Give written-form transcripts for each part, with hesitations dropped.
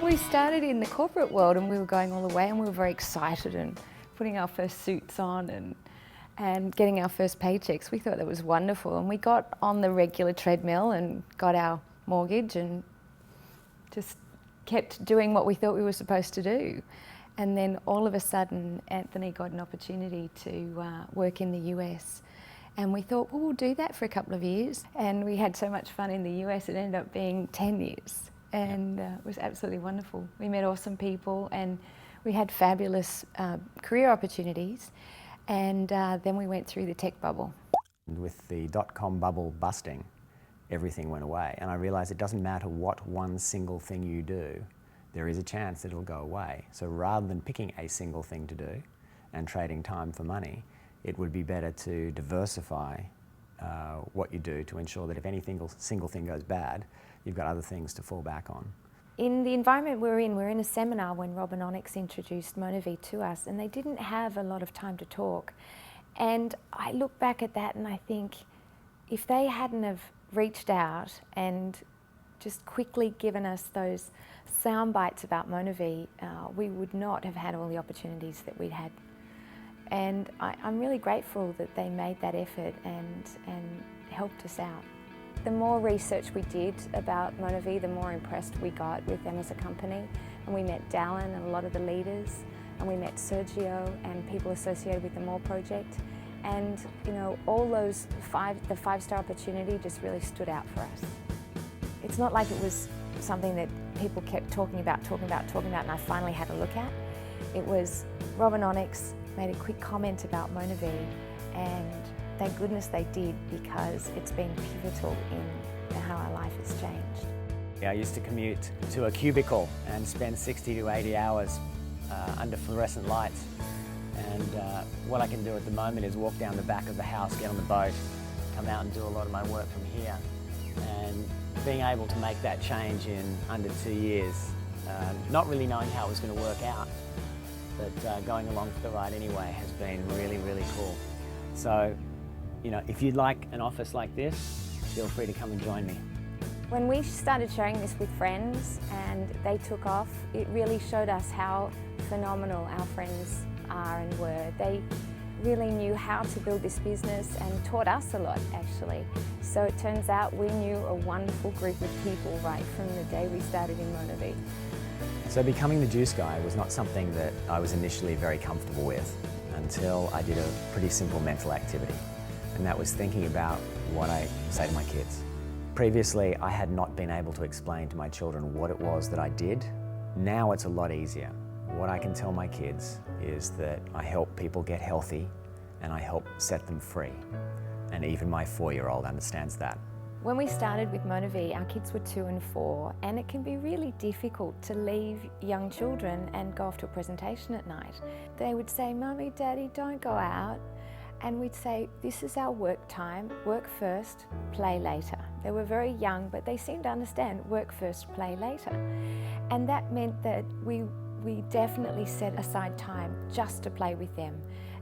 we started in the corporate world and we were going all the way, and we were very excited and putting our first suits on and getting our first paychecks. We thought that was wonderful, and we got on the regular treadmill and got our mortgage and just kept doing what we thought we were supposed to do. And then all of a sudden Anthony got an opportunity to work in the US, and we thought, well, we'll do that for a couple of years. And we had so much fun in the US, it ended up being 10 years, and it was absolutely wonderful. We met awesome people and we had fabulous career opportunities, and then we went through the tech bubble. With the dot-com bubble busting, everything went away, and I realised it doesn't matter what one single thing you do, there is a chance that it'll go away. So rather than picking a single thing to do and trading time for money, it would be better to diversify what you do to ensure that if any single thing goes bad, you've got other things to fall back on. In the environment we're in a seminar when Rob and Onyx introduced MonaVie to us, and they didn't have a lot of time to talk. And I look back at that and I think, if they hadn't have reached out and just quickly given us those sound bites about MonaVie, we would not have had all the opportunities that we'd had. And I'm really grateful that they made that effort and helped us out. The more research we did about MonaVie, the more impressed we got with them as a company. And we met Dallin and a lot of the leaders, and we met Sergio and people associated with the More project. And you know, all those the five-star opportunity just really stood out for us. It's not like it was something that people kept talking about, and I finally had a look at. It was Rob and Onyx made a quick comment about MonaVie, and thank goodness they did, because it's been pivotal in how our life has changed. I used to commute to a cubicle and spend 60 to 80 hours under fluorescent lights. And what I can do at the moment is walk down the back of the house, get on the boat, come out and do a lot of my work from here. And being able to make that change in under 2 years, not really knowing how it was going to work out, but going along for the ride anyway has been really, really cool. So, you know, if you'd like an office like this, feel free to come and join me. When we started sharing this with friends and they took off, it really showed us how phenomenal our friends are and were. They really knew how to build this business and taught us a lot, actually. So it turns out we knew a wonderful group of people right from the day we started in MonaVie. So becoming the juice guy was not something that I was initially very comfortable with until I did a pretty simple mental activity, and that was thinking about what I say to my kids. Previously, I had not been able to explain to my children what it was that I did. Now it's a lot easier. What I can tell my kids is that I help people get healthy and I help set them free. And even my 4-year-old understands that. When we started with MonaVie, our kids were 2 and 4, and it can be really difficult to leave young children and go off to a presentation at night. They would say, "Mummy, Daddy, don't go out." And we'd say, "This is our work time, work first, play later." They were very young, but they seemed to understand work first, play later. And that meant that we definitely set aside time just to play with them.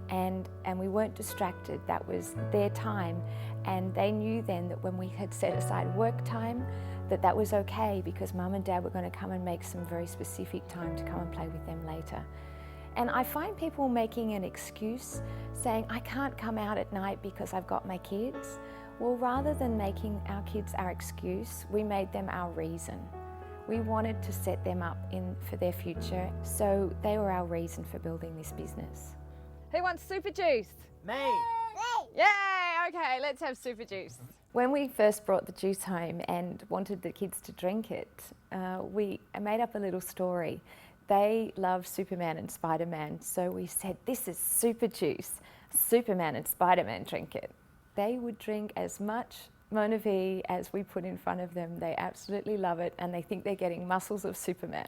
And we weren't distracted. That was their time, and they knew then that when we had set aside work time, that was okay, because Mum and Dad were going to come and make some very specific time to come and play with them later. And I find people making an excuse, saying, "I can't come out at night because I've got my kids." Well, rather than making our kids our excuse, we made them our reason. We wanted to set them up for their future, so they were our reason for building this business. Who wants super juice? Me! Yay! Okay, let's have super juice. When we first brought the juice home and wanted the kids to drink it, we made up a little story. They love Superman and Spider-Man, so we said, "This is super juice. Superman and Spider-Man drink it." They would drink as much MonaVie as we put in front of them. They absolutely love it, and they think they're getting muscles of Superman.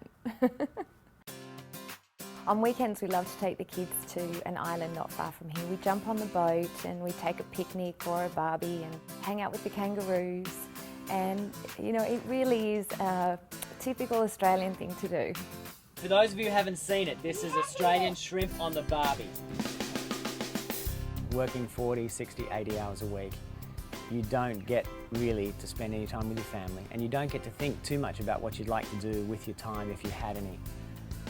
On weekends, we love to take the kids to an island not far from here. We jump on the boat and we take a picnic or a barbie and hang out with the kangaroos. And, you know, it really is a typical Australian thing to do. For those of you who haven't seen it, this is Australian shrimp on the barbie. Working 40, 60, 80 hours a week you don't get really to spend any time with your family, and you don't get to think too much about what you'd like to do with your time if you had any.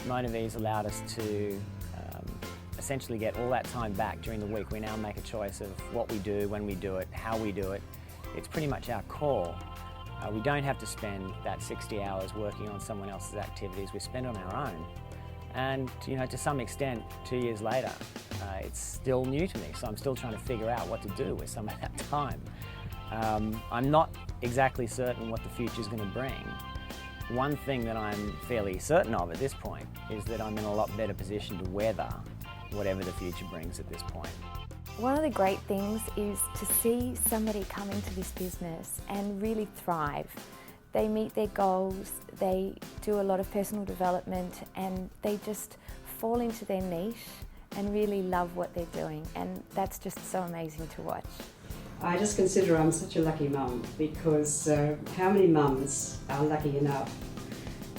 MonaVie's allowed us to essentially get all that time back during the week. We now make a choice of what we do, when we do it, how we do it. It's pretty much our call. We don't have to spend that 60 hours working on someone else's activities. We spend on our own. And you know, to some extent, 2 years later, it's still new to me, so I'm still trying to figure out what to do with some of that time. I'm not exactly certain what the future's going to bring. One thing that I'm fairly certain of at this point is that I'm in a lot better position to weather whatever the future brings at this point. One of the great things is to see somebody come into this business and really thrive. They meet their goals, they do a lot of personal development, and they just fall into their niche and really love what they're doing, and that's just so amazing to watch. I just consider I'm such a lucky mum, because how many mums are lucky enough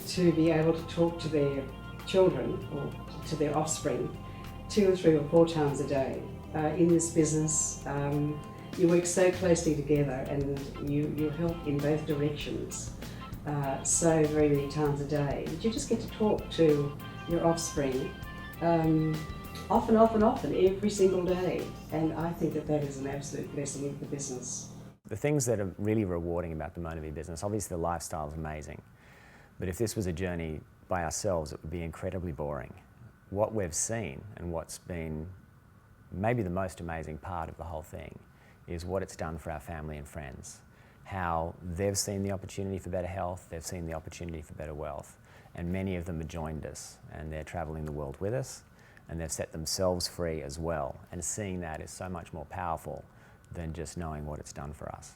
to be able to talk to their children or to their offspring 2 or 3 or 4 times a day. In this business, you work so closely together, and you help in both directions so very many times a day. You just get to talk to your offspring often, every single day, and I think that that is an absolute blessing of the business. The things that are really rewarding about the MonaVie business, obviously the lifestyle is amazing, but if this was a journey by ourselves, it would be incredibly boring. What we've seen, and what's been maybe the most amazing part of the whole thing, is what it's done for our family and friends. How they've seen the opportunity for better health, they've seen the opportunity for better wealth, and many of them have joined us, and they're travelling the world with us, and they've set themselves free as well. And seeing that is so much more powerful than just knowing what it's done for us.